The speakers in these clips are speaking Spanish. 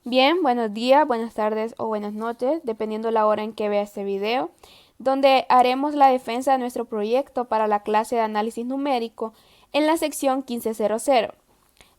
Bien, buenos días, buenas tardes o buenas noches, dependiendo la hora en que vea este video, donde haremos la defensa de nuestro proyecto para la clase de análisis numérico en la sección 1500.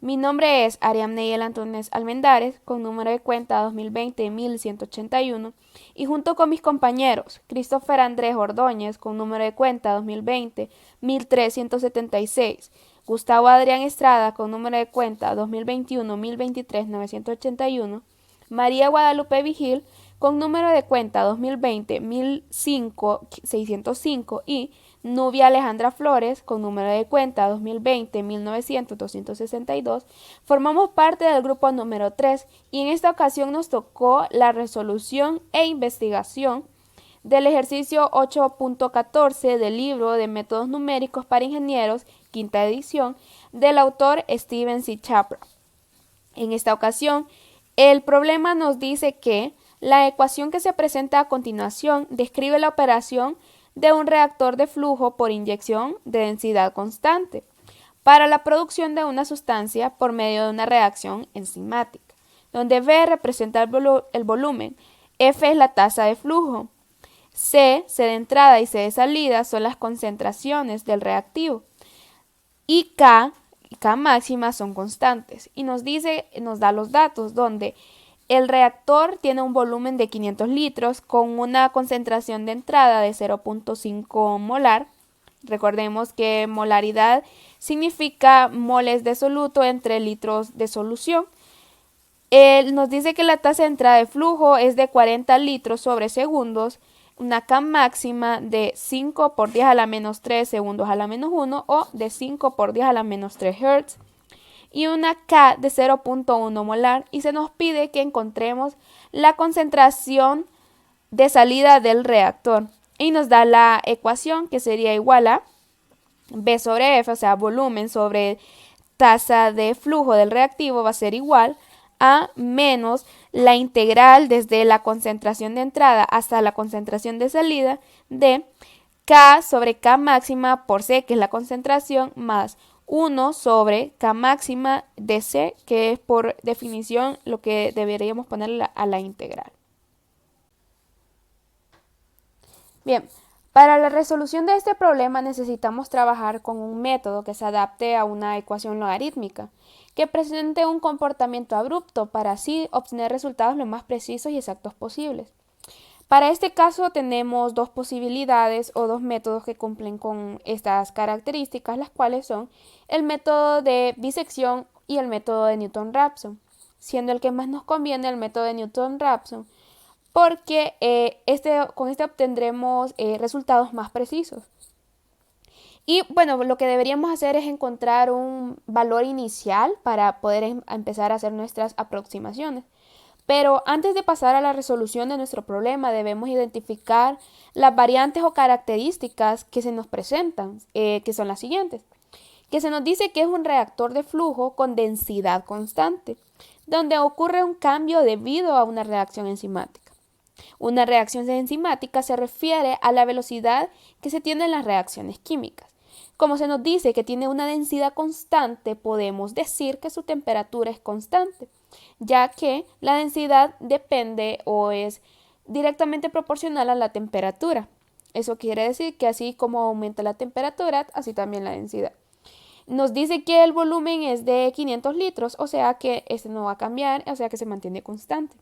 Mi nombre es Ariadne Neyel Antunes Almendares, con número de cuenta 2020-1181, y junto con mis compañeros Christopher Andrés Ordóñez, con número de cuenta 2020-1376, Gustavo Adrián Estrada, con número de cuenta 2021-1023-981, María Guadalupe Vigil, con número de cuenta 2020-1005-605 y Nubia Alejandra Flores, con número de cuenta 2020-1900-262, formamos parte del grupo número 3 y en esta ocasión nos tocó la resolución e investigación del ejercicio 8.14 del libro de métodos numéricos para ingenieros, quinta edición, del autor Steven C. Chapra. En esta ocasión, el problema nos dice que la ecuación que se presenta a continuación describe la operación de un reactor de flujo por inyección de densidad constante para la producción de una sustancia por medio de una reacción enzimática, donde V representa el volumen, F es la tasa de flujo, C de entrada y C de salida son las concentraciones del reactivo y K máxima son constantes y nos da los datos donde el reactor tiene un volumen de 500 litros con una concentración de entrada de 0.5 molar. Recordemos que molaridad significa moles de soluto entre litros de solución. Nos dice que la tasa de entrada de flujo es de 40 litros sobre segundos, una K máxima de 5 por 10 a la menos 3 segundos a la menos 1 o de 5 por 10 a la menos 3 Hz y una K de 0.1 molar y se nos pide que encontremos la concentración de salida del reactor y nos da la ecuación que sería igual a V sobre F, o sea, volumen sobre tasa de flujo del reactivo va a ser igual a menos la integral desde la concentración de entrada hasta la concentración de salida de K sobre K máxima por C, que es la concentración, más 1 sobre K máxima de C, que es por definición lo que deberíamos poner a la integral. Bien, para la resolución de este problema necesitamos trabajar con un método que se adapte a una ecuación logarítmica, que presente un comportamiento abrupto para así obtener resultados lo más precisos y exactos posibles. Para este caso tenemos dos posibilidades o dos métodos que cumplen con estas características, las cuales son el método de bisección y el método de Newton-Raphson, siendo el que más nos conviene el método de Newton-Raphson, porque con este obtendremos resultados más precisos. Y bueno, lo que deberíamos hacer es encontrar un valor inicial para poder empezar a hacer nuestras aproximaciones. Pero antes de pasar a la resolución de nuestro problema, debemos identificar las variantes o características que se nos presentan, que son las siguientes. Que se nos dice que es un reactor de flujo con densidad constante, donde ocurre un cambio debido a una reacción enzimática. Una reacción enzimática se refiere a la velocidad que se tiene en las reacciones químicas. Como se nos dice que tiene una densidad constante, podemos decir que su temperatura es constante, ya que la densidad depende o es directamente proporcional a la temperatura. Eso quiere decir que así como aumenta la temperatura, así también la densidad. Nos dice que el volumen es de 500 litros, o sea que este no va a cambiar, o sea que se mantiene constante.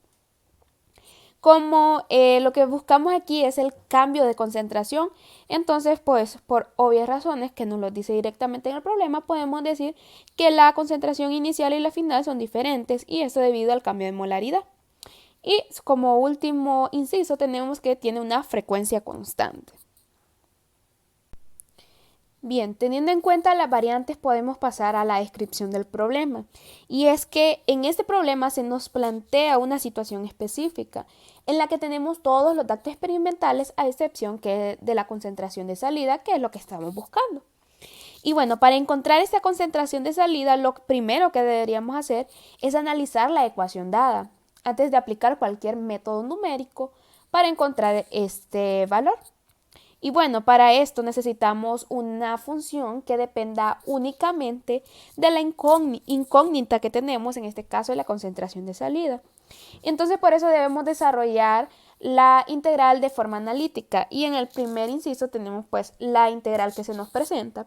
Como lo que buscamos aquí es el cambio de concentración, entonces pues por obvias razones que nos lo dice directamente en el problema, podemos decir que la concentración inicial y la final son diferentes y eso debido al cambio de molaridad. Y como último inciso tenemos que tiene una frecuencia constante. Bien, teniendo en cuenta las variantes podemos pasar a la descripción del problema. Y es que en este problema se nos plantea una situación específica en la que tenemos todos los datos experimentales a excepción que de la concentración de salida, que es lo que estamos buscando. Y bueno, para encontrar esta concentración de salida, lo primero que deberíamos hacer es analizar la ecuación dada antes de aplicar cualquier método numérico para encontrar este valor. Y bueno, para esto necesitamos una función que dependa únicamente de la incógnita que tenemos, en este caso de la concentración de salida. Entonces por eso debemos desarrollar la integral de forma analítica, y en el primer inciso tenemos pues la integral que se nos presenta.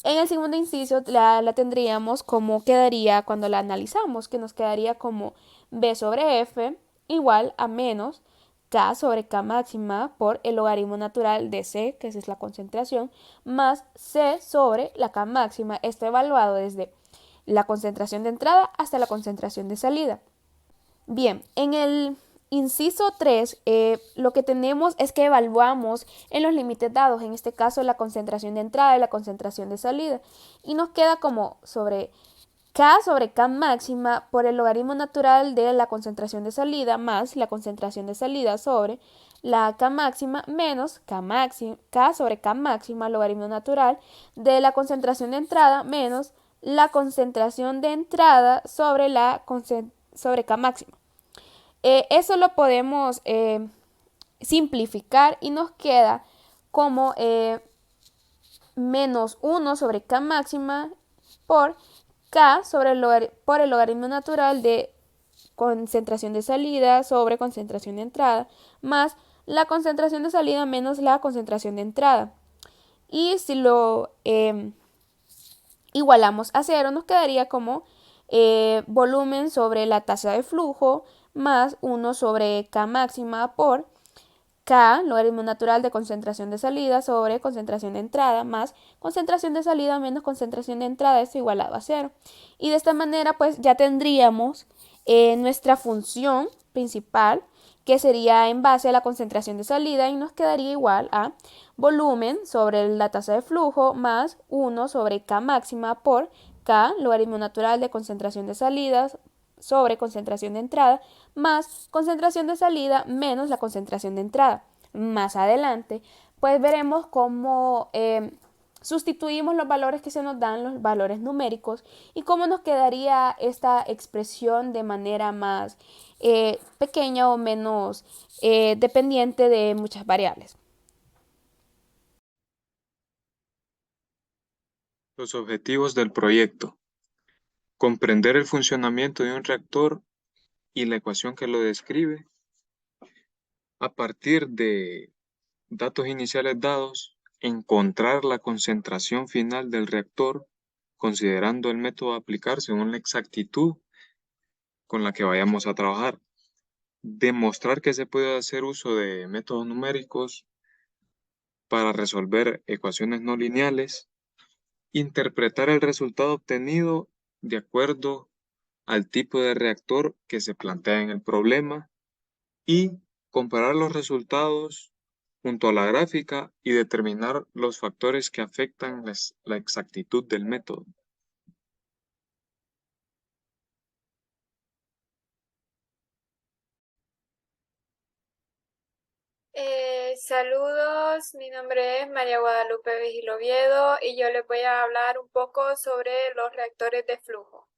En el segundo inciso la tendríamos como quedaría cuando la analizamos, que nos quedaría como b sobre f igual a menos k sobre k máxima por el logaritmo natural de c, que esa es la concentración, más c sobre la k máxima, esto evaluado desde la concentración de entrada hasta la concentración de salida. Bien, en el inciso 3, lo que tenemos es que evaluamos en los límites dados, en este caso la concentración de entrada y la concentración de salida, y nos queda como sobre k máxima por el logaritmo natural de la concentración de salida más la concentración de salida sobre la k máxima menos k sobre k máxima logaritmo natural de la concentración de entrada menos la concentración de entrada sobre sobre k máxima. Eso lo podemos simplificar y nos queda como menos 1 sobre k máxima por k por el logaritmo natural de concentración de salida sobre concentración de entrada más la concentración de salida menos la concentración de entrada. Y si lo igualamos a cero, nos quedaría como volumen sobre la tasa de flujo más 1 sobre k máxima por k, logaritmo natural de concentración de salida sobre concentración de entrada, más concentración de salida menos concentración de entrada, es igualado a cero. Y de esta manera pues ya tendríamos nuestra función principal, que sería en base a la concentración de salida, y nos quedaría igual a volumen sobre la tasa de flujo más 1 sobre k máxima por k, logaritmo natural de concentración de salida sobre concentración de entrada, más concentración de salida menos la concentración de entrada. Más adelante, pues veremos cómo sustituimos los valores que se nos dan, los valores numéricos, y cómo nos quedaría esta expresión de manera más pequeña o menos dependiente de muchas variables. Los objetivos del proyecto. Comprender el funcionamiento de un reactor y la ecuación que lo describe. A partir de datos iniciales dados, encontrar la concentración final del reactor, considerando el método a aplicar según la exactitud con la que vayamos a trabajar. Demostrar que se puede hacer uso de métodos numéricos para resolver ecuaciones no lineales. Interpretar el resultado obtenido de acuerdo al tipo de reactor que se plantea en el problema y comparar los resultados junto a la gráfica y determinar los factores que afectan la exactitud del método. Saludos, mi nombre es María Guadalupe Vigil Oviedo y yo les voy a hablar un poco sobre los reactores de flujo.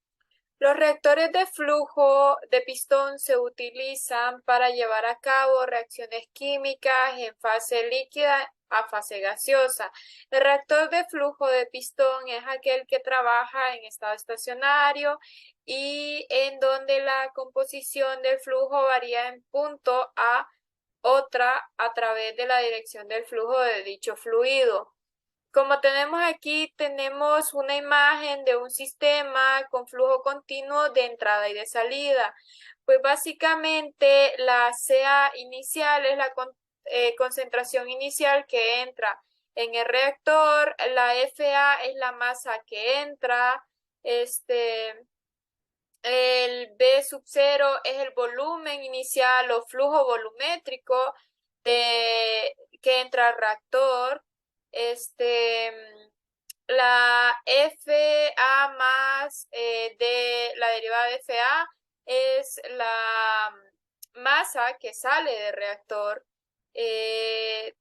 Los reactores de flujo de pistón se utilizan para llevar a cabo reacciones químicas en fase líquida a fase gaseosa. El reactor de flujo de pistón es aquel que trabaja en estado estacionario y en donde la composición del flujo varía en punto a otra a través de la dirección del flujo de dicho fluido. Como tenemos aquí, tenemos una imagen de un sistema con flujo continuo de entrada y de salida. Pues básicamente la CA inicial es la concentración inicial que entra en el reactor, la FA es la masa que entra, el B sub 0 es el volumen inicial o flujo volumétrico que entra al reactor. La FA más de la derivada de FA es la masa que sale del reactor.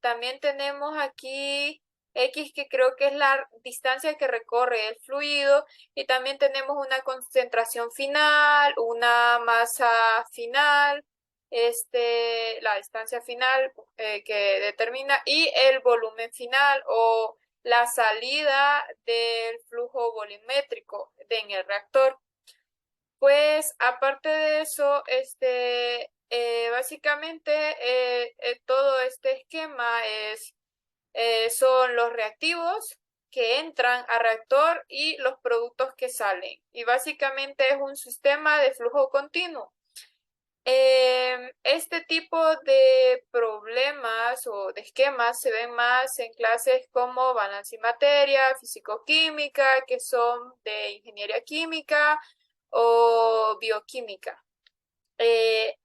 También tenemos aquí X, que creo que es la distancia que recorre el fluido, y también tenemos una concentración final, una masa final, la distancia final que determina y el volumen final o la salida del flujo volumétrico en el reactor. Pues aparte de eso, básicamente todo este esquema son los reactivos que entran al reactor y los productos que salen. Y básicamente es un sistema de flujo continuo. Este tipo de problemas o de esquemas se ven más en clases como balance y materia, físico-química, que son de ingeniería química o bioquímica.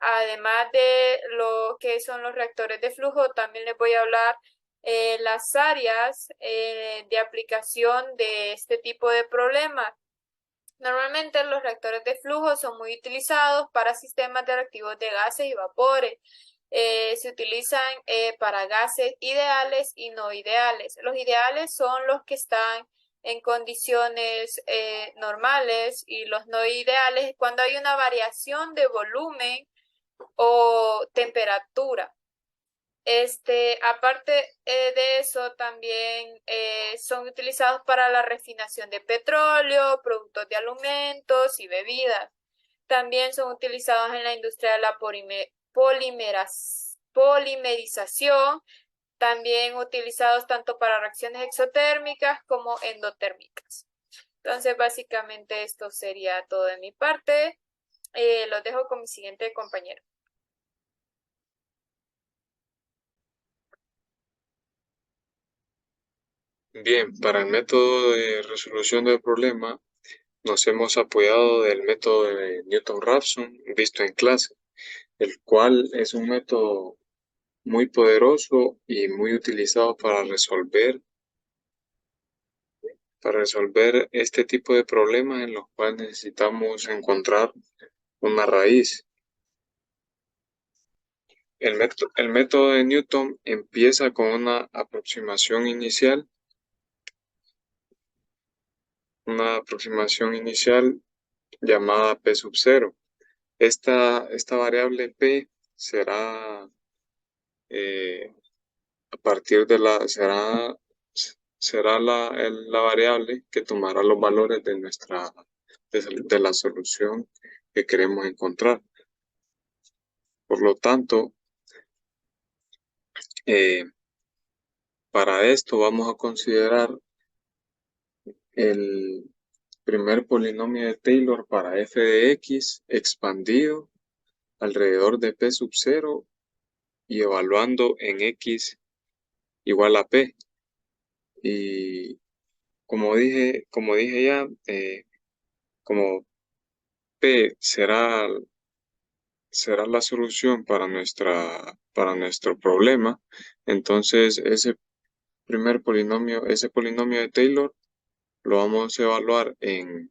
Además de lo que son los reactores de flujo, también les voy a hablar las áreas de aplicación de este tipo de problemas. Normalmente los reactores de flujo son muy utilizados para sistemas de reactivos de gases y vapores. Se utilizan para gases ideales y no ideales. Los ideales son los que están en condiciones normales y los no ideales cuando hay una variación de volumen o temperatura. Aparte de eso, también son utilizados para la refinación de petróleo, productos de alimentos y bebidas. También son utilizados en la industria de la polimerización, también utilizados tanto para reacciones exotérmicas como endotérmicas. Entonces, básicamente esto sería todo de mi parte. Los dejo con mi siguiente compañero. Bien, para el método de resolución del problema, nos hemos apoyado del método de Newton-Raphson visto en clase, el cual es un método muy poderoso y muy utilizado para resolver este tipo de problemas en los cuales necesitamos encontrar una raíz. El método de Newton empieza con una aproximación inicial llamada P sub 0. Esta variable P será a partir de será la variable que tomará los valores de la solución que queremos encontrar. Por lo tanto, para esto vamos a considerar el primer polinomio de Taylor para f de x expandido alrededor de P sub 0 y evaluando en x igual a P. Y como dije ya, como P será la solución para nuestro problema, entonces ese polinomio de Taylor lo vamos a evaluar en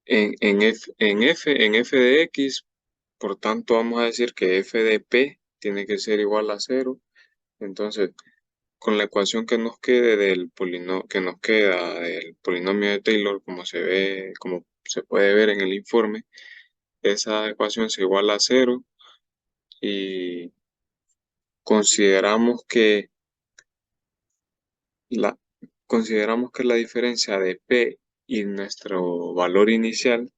f de x. Por tanto, vamos a decir que f de p tiene que ser igual a 0. Entonces, con la ecuación que nos queda del polinomio de Taylor, como se puede ver en el informe, esa ecuación se iguala a 0 y consideramos que la diferencia de p y nuestro valor inicial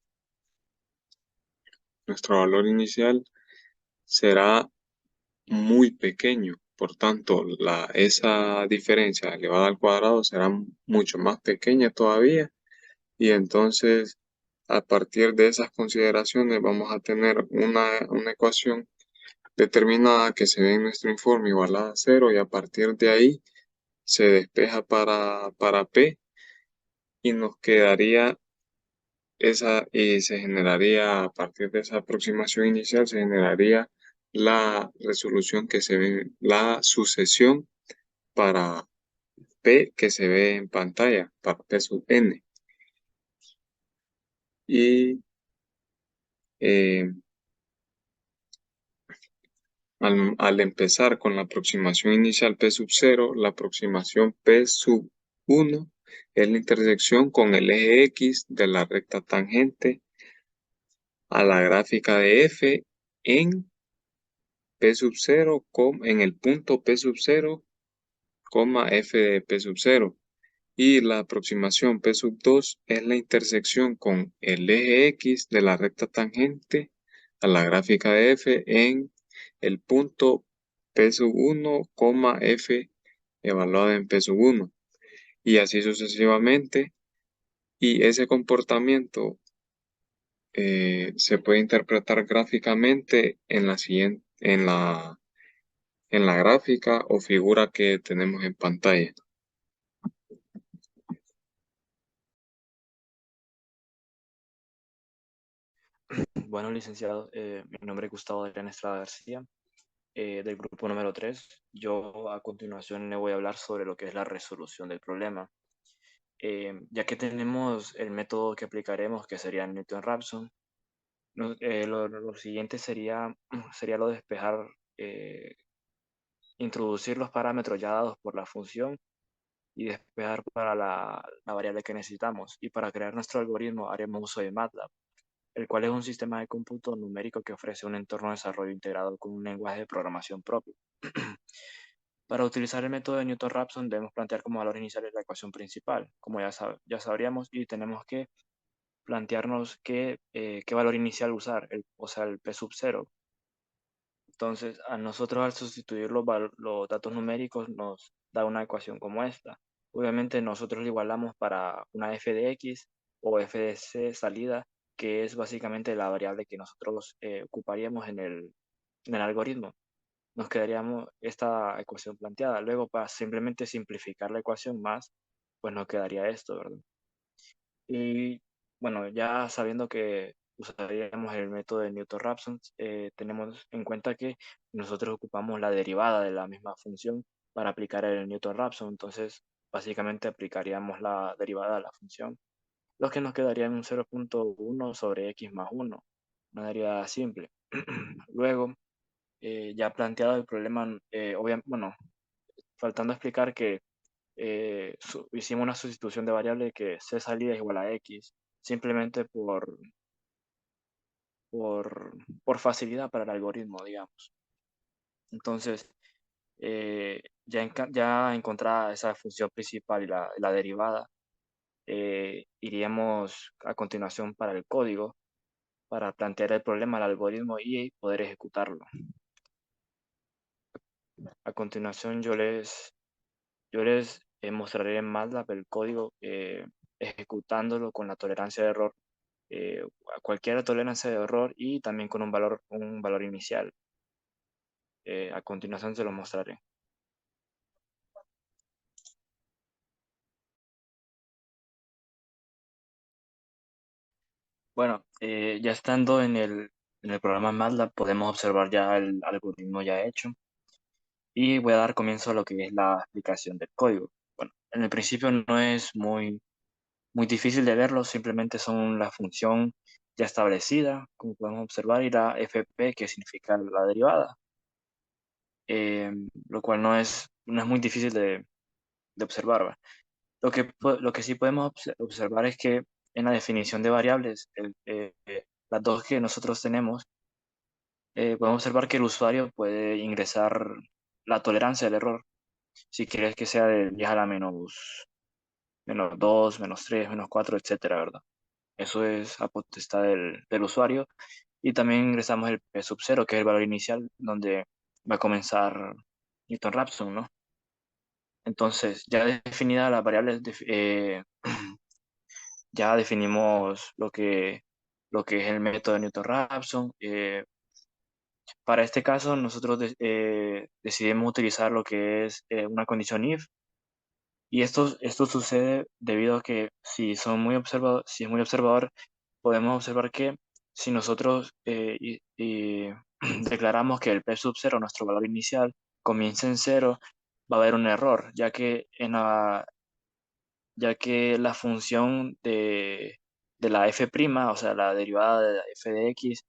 será muy pequeño. Por tanto, esa diferencia elevada al cuadrado será mucho más pequeña todavía. Y entonces, a partir de esas consideraciones, vamos a tener una ecuación determinada que se ve en nuestro informe igualada a 0. Y a partir de ahí, se despeja para P. Y nos quedaría y se generaría, a partir de esa aproximación inicial, se generaría la resolución que se ve, la sucesión para P que se ve en pantalla, para P sub n. Y al empezar con la aproximación inicial P sub 0, la aproximación P sub 1 es la intersección con el eje X de la recta tangente a la gráfica de f en P sub 0, en el punto P sub 0, f de P sub 0. Y la aproximación P sub 2 es la intersección con el eje X de la recta tangente a la gráfica de f en el punto P sub 1, f evaluada en P sub 1. Y así sucesivamente. Y ese comportamiento se puede interpretar gráficamente en la gráfica o figura que tenemos en pantalla. Bueno, licenciado, mi nombre es Gustavo Adrián Estrada García, del grupo número 3. Yo a continuación le voy a hablar sobre lo que es la resolución del problema. Ya que tenemos el método que aplicaremos, que sería Newton-Raphson, lo siguiente sería lo de despejar, introducir los parámetros ya dados por la función y despejar para la variable que necesitamos. Y para crear nuestro algoritmo haremos uso de MATLAB, el cual es un sistema de cómputo numérico que ofrece un entorno de desarrollo integrado con un lenguaje de programación propio. Para utilizar el método de Newton-Raphson debemos plantear como valor inicial la ecuación principal, como ya sabríamos, y tenemos que plantearnos qué valor inicial usar, o sea, el P sub 0. Entonces, a nosotros al sustituir los datos numéricos nos da una ecuación como esta. Obviamente nosotros lo igualamos para una f de x o f de c salida, que es básicamente la variable que nosotros ocuparíamos en el algoritmo. Nos quedaríamos esta ecuación planteada. Luego, para simplemente simplificar la ecuación más, pues nos quedaría esto, ¿verdad? Y bueno, ya sabiendo que usaríamos el método de Newton-Raphson, tenemos en cuenta que nosotros ocupamos la derivada de la misma función para aplicar el Newton-Raphson. Entonces, básicamente aplicaríamos la derivada de la función, lo que nos quedaría en un 0.1 sobre x más 1, una derivada simple. Luego, ya planteado el problema, bueno, faltando explicar que hicimos una sustitución de variable que c salida es igual a x, simplemente por, por facilidad para el algoritmo, digamos. Entonces, ya encontrada esa función principal y la derivada, iríamos a continuación para el código para plantear el problema al algoritmo y poder ejecutarlo. A continuación, yo les mostraré en MATLAB el código ejecutándolo con la tolerancia de error, a cualquier tolerancia de error y también con un valor inicial. A continuación se lo mostraré. Bueno, ya estando en el programa MATLAB podemos observar ya el algoritmo ya hecho y voy a dar comienzo a lo que es la explicación del código. Bueno, en el principio no es muy difícil de verlo, simplemente son la función ya establecida, como podemos observar, y la fp, que significa la derivada, lo cual no es muy difícil de observar, ¿va? Lo que sí podemos observar es que en la definición de variables, las dos que nosotros tenemos, podemos observar que el usuario puede ingresar la tolerancia del error, si quieres que sea de 10 a la menos 2, menos 3, menos 4, etcétera, ¿verdad? Eso es a potestad del usuario. Y también ingresamos el P sub 0, que es el valor inicial, donde va a comenzar Newton-Raphson, ¿no? Entonces, ya definidas las variables, ya definimos lo que es el método de Newton-Raphson. Para este caso, nosotros decidimos utilizar lo que es una condición if, y esto sucede debido a que si es muy observador, podemos observar que si nosotros declaramos que el P sub 0, nuestro valor inicial, comienza en 0, va a haber un error, ya que la función de la f', o sea, la derivada de la f de x,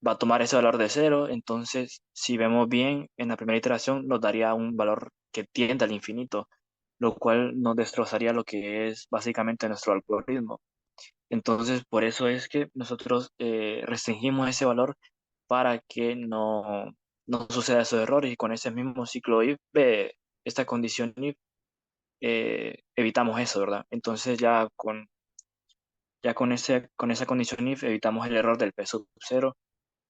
va a tomar ese valor de 0. Entonces, si vemos bien, en la primera iteración nos daría un valor que tiende al infinito, lo cual nos destrozaría lo que es básicamente nuestro algoritmo. Entonces, por eso es que nosotros restringimos ese valor para que no suceda esos errores y con ese mismo ciclo if, esta condición if, evitamos eso, ¿verdad? Entonces con esa condición if evitamos el error del p sub 0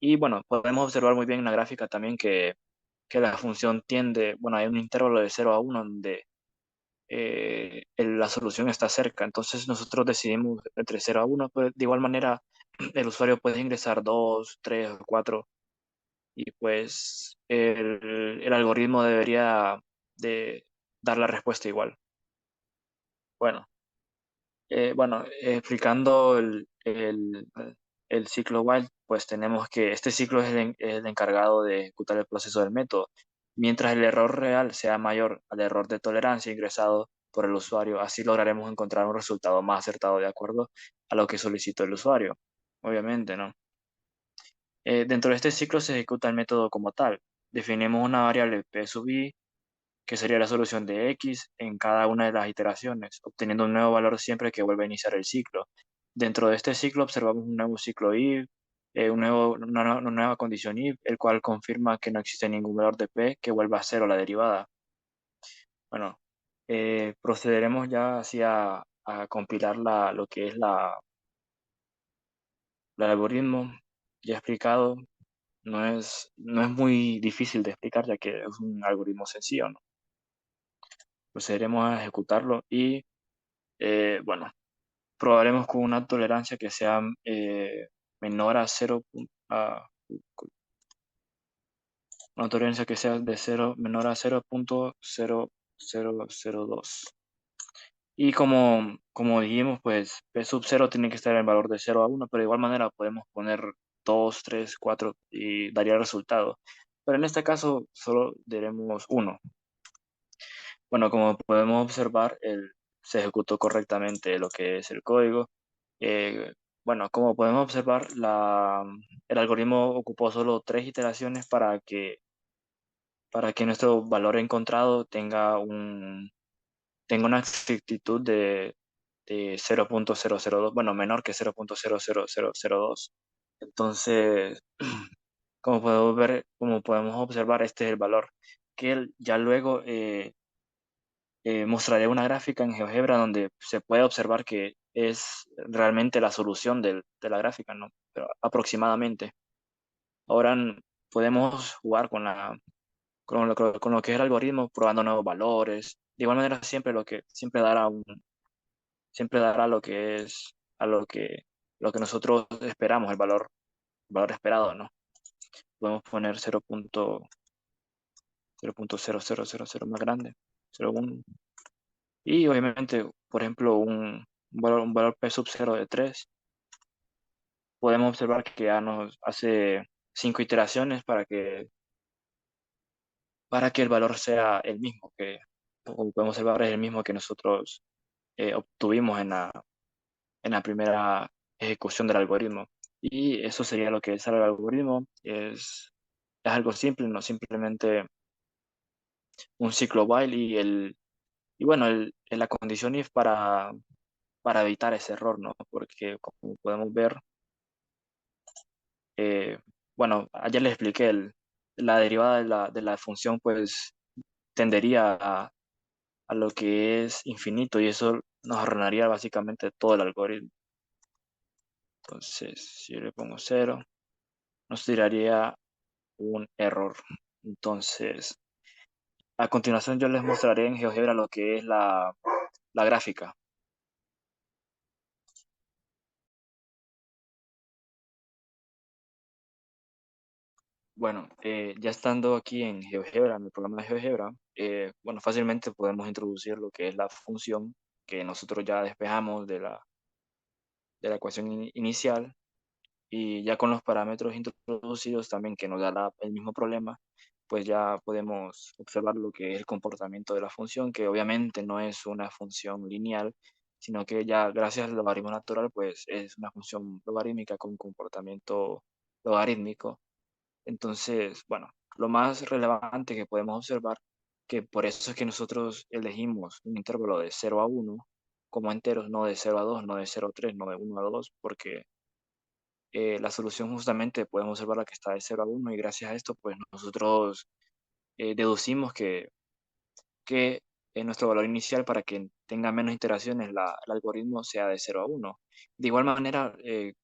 y bueno, podemos observar muy bien en la gráfica también que la función tiende, bueno, hay un intervalo de 0 a 1 donde la solución está cerca. Entonces nosotros decidimos entre 0 a 1, pero de igual manera el usuario puede ingresar 2, 3 o 4 y pues el algoritmo debería de dar la respuesta igual. Bueno, explicando el ciclo while, pues tenemos que este ciclo es el encargado de ejecutar el proceso del método, mientras el error real sea mayor al error de tolerancia ingresado por el usuario. Así lograremos encontrar un resultado más acertado de acuerdo a lo que solicitó el usuario, obviamente, ¿no? Dentro de este ciclo se ejecuta el método como tal. Definimos una variable p sub i que sería la solución de x en cada una de las iteraciones, obteniendo un nuevo valor siempre que vuelva a iniciar el ciclo. Dentro de este ciclo observamos un nuevo ciclo if, una nueva condición if, el cual confirma que no existe ningún valor de p que vuelva a cero la derivada. Bueno, procederemos ya a compilar lo que es el algoritmo ya explicado. No es muy difícil de explicar ya que es un algoritmo sencillo, ¿no? Procederemos a ejecutarlo y bueno, probaremos con una tolerancia que sea menor a 0, una tolerancia que sea de 0 menor a 0.0002. Y como dijimos, pues P sub 0 tiene que estar en el valor de 0 a 1, pero de igual manera podemos poner 2, 3, 4 y daría el resultado. Pero en este caso solo diremos 1. Bueno, como podemos observar, se ejecutó correctamente lo que es el código. Bueno, como podemos observar, el algoritmo ocupó solo 3 iteraciones para que nuestro valor encontrado tenga una exactitud de 0.002, bueno, menor que 0.00002. Entonces, como podemos observar, este es el valor que él ya luego mostraré una gráfica en GeoGebra donde se puede observar que es realmente la solución de la gráfica, ¿no? Pero aproximadamente. Ahora podemos jugar con lo que es el algoritmo, probando nuevos valores. De igual manera, siempre dará lo que es lo que nosotros esperamos, el valor esperado, ¿no? Podemos poner 0.00000 más grande, 0.1. Y obviamente, por ejemplo, un valor P sub 0 de 3, podemos observar que ya nos hace 5 iteraciones para que el valor sea el mismo, como podemos observar, es el mismo que nosotros obtuvimos en la primera ejecución del algoritmo. Y eso sería lo que es el algoritmo. Es algo simple, no simplemente un ciclo while y bueno, la condición if para evitar ese error, ¿no? Porque como podemos ver, eh, bueno, ayer les expliqué, la derivada de la función pues tendería a lo que es infinito y eso nos arruinaría básicamente todo el algoritmo. Entonces, si yo le pongo 0, nos tiraría un error. Entonces, a continuación yo les mostraré en GeoGebra lo que es la gráfica. Bueno, ya estando aquí en GeoGebra, en el programa de GeoGebra, bueno, fácilmente podemos introducir lo que es la función que nosotros ya despejamos de la ecuación inicial y ya con los parámetros introducidos también que nos da el mismo problema, pues ya podemos observar lo que es el comportamiento de la función, que obviamente no es una función lineal, sino que ya gracias al logaritmo natural, pues es una función logarítmica con comportamiento logarítmico. Entonces, bueno, lo más relevante que podemos observar, que por eso es que nosotros elegimos un intervalo de 0 a 1, como enteros, no de 0 a 2, no de 0 a 3, no de 1 a 2, porque la solución justamente podemos observar la que está de 0 a 1 y gracias a esto pues nosotros deducimos que nuestro valor inicial para que tenga menos iteraciones el algoritmo sea de 0 a 1. De igual manera,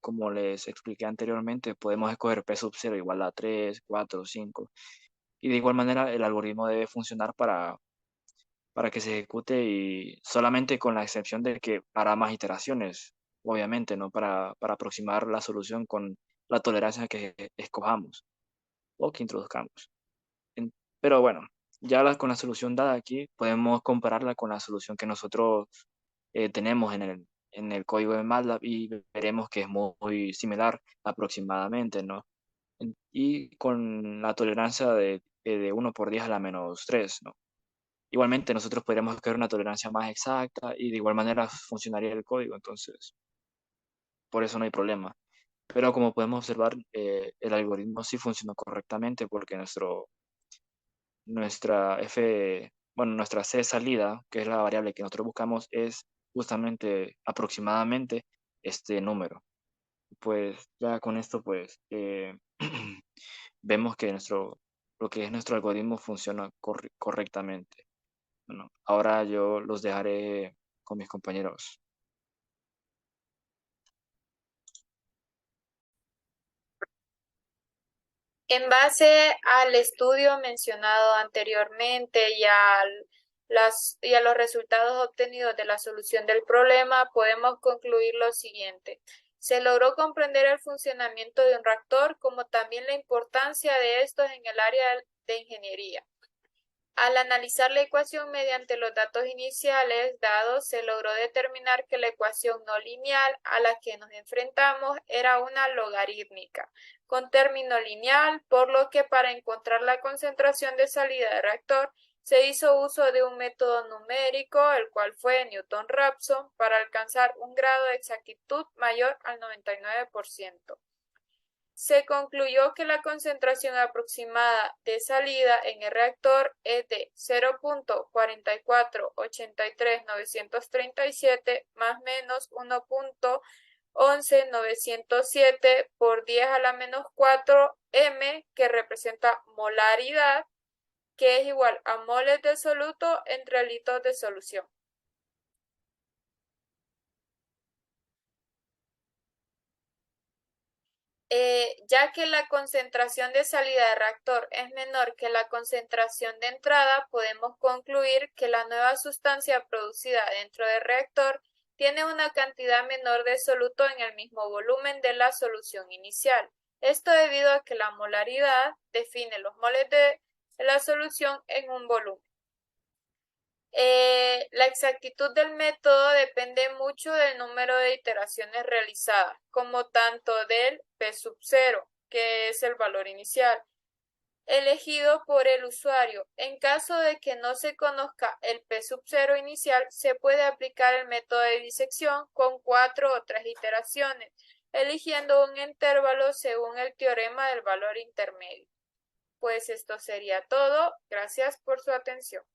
como les expliqué anteriormente, podemos escoger p sub 0 igual a 3, 4, 5. Y de igual manera, el algoritmo debe funcionar para que se ejecute y solamente con la excepción de que hará más iteraciones, obviamente, ¿no? Para aproximar la solución con la tolerancia que escojamos o que introduzcamos. Pero bueno, ya con la solución dada aquí, podemos compararla con la solución que nosotros tenemos en el código de MATLAB y veremos que es muy similar aproximadamente, ¿no? Y con la tolerancia de 1 por 10 a la menos 3, ¿no? Igualmente, nosotros podríamos crear una tolerancia más exacta y de igual manera funcionaría el código, entonces, por eso no hay problema. Pero como podemos observar, el algoritmo sí funcionó correctamente porque nuestra C salida, que es la variable que nosotros buscamos, es justamente aproximadamente este número. Pues ya con esto, pues, vemos que lo que es nuestro algoritmo funciona correctamente. Bueno, ahora yo los dejaré con mis compañeros. En base al estudio mencionado anteriormente y a los resultados obtenidos de la solución del problema, podemos concluir lo siguiente. Se logró comprender el funcionamiento de un reactor, como también la importancia de estos en el área de ingeniería. Al analizar la ecuación mediante los datos iniciales dados, se logró determinar que la ecuación no lineal a la que nos enfrentamos era una logarítmica, con término lineal, por lo que para encontrar la concentración de salida del reactor se hizo uso de un método numérico, el cual fue Newton-Raphson, para alcanzar un grado de exactitud mayor al 99%. Se concluyó que la concentración aproximada de salida en el reactor es de 0.4483937 más menos 1.11907 por 10 a la menos 4 m, que representa molaridad, que es igual a moles de soluto entre litros de solución. Ya que la concentración de salida del reactor es menor que la concentración de entrada, podemos concluir que la nueva sustancia producida dentro del reactor tiene una cantidad menor de soluto en el mismo volumen de la solución inicial. Esto debido a que la molaridad define los moles de la solución en un volumen. La exactitud del método depende mucho del número de iteraciones realizadas, como tanto del P sub 0, que es el valor inicial, elegido por el usuario. En caso de que no se conozca el P sub 0 inicial, se puede aplicar el método de disección con 4 o 3 iteraciones, eligiendo un intervalo según el teorema del valor intermedio. Pues esto sería todo. Gracias por su atención.